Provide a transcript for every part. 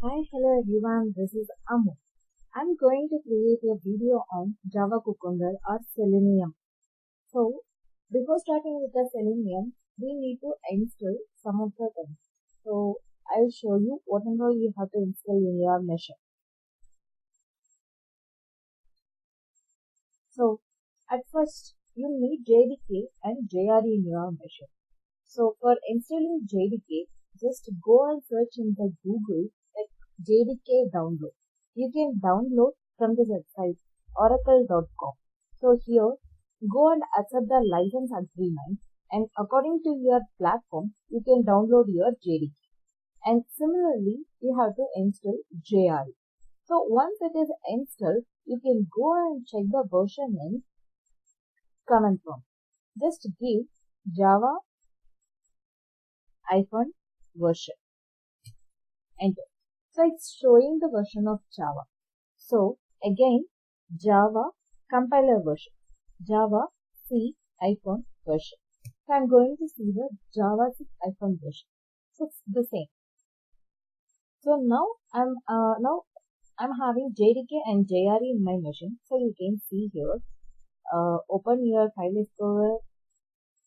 Hi, hello everyone, this is Amu. I'm going to create a video on Java Cucumber or Selenium. So, before starting with the Selenium, we need to install some of the things. So, I'll show you what and all you have to install in your machine. So, at first, you need JDK and JRE in your machine. So, for installing JDK, just go and search in the Google like JDK download. You can download from this website oracle.com. So here, go and accept the license agreement, and according to your platform, you can download your JDK. And similarly, you have to install JRE. So once it is installed, you can go and check the version in command prompt. Just give Java version. Enter. So it's showing the version of Java. So again, Java compiler version, Java C version. So I'm going to see the Java 6 version. So it's the same. So now I'm having JDK and JRE in my machine. So you can see here, open your file explorer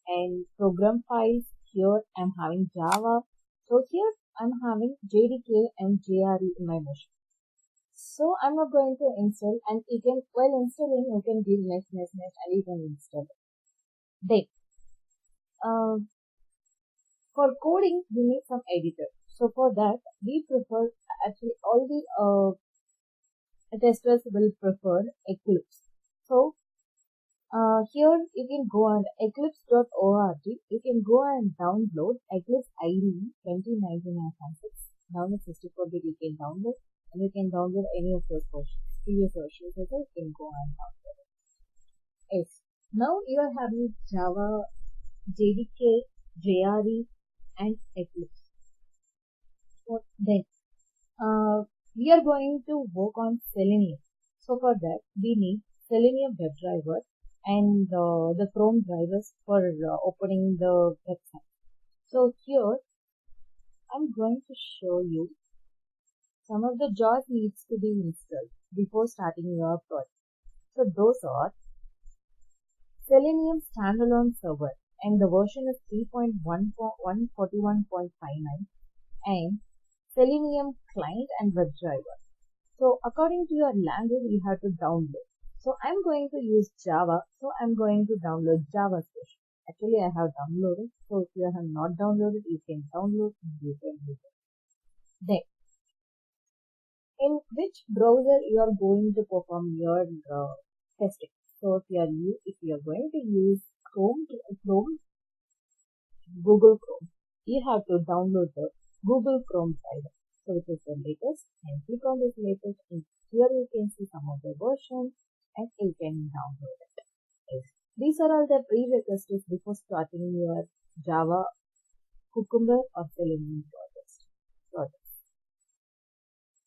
and program files. Here I'm having Java. So here I'm having JDK and JRE in my machine. So I'm not going to install, and you can, while installing, you can give next and you can install it. Then, for coding, we need some editor. So for that, we prefer, actually all the testers will prefer Eclipse. So here you can go on eclipse.org. You can go and download Eclipse IDE 2019.6. Download 64-bit you can download, and you can download any of those versions, previous versions as well. You can go and download it. Yes. Now you are having Java, JDK, JRE, and Eclipse. So then we are going to work on Selenium. So for that we need Selenium WebDriver and the Chrome drivers for opening the website. So here I'm going to show you some of the jars needs to be installed before starting your project. So those are Selenium standalone server, and the version is 3.141.59, and Selenium client and WebDriver. So according to your language, you have to download. So I'm going to use Java, so I'm going to download Java version. Actually, I have downloaded. So if you have not downloaded, you can download and you can use it. Then, in which browser you are going to perform your testing? So if you are going to use Google Chrome, you have to download the Google Chrome driver. So which is the latest, and click on this latest, and here you can see some of the versions, and you can download it. Yes. These are all the prerequisites before starting your Java, Cucumber or Selenium project.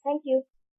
Thank you.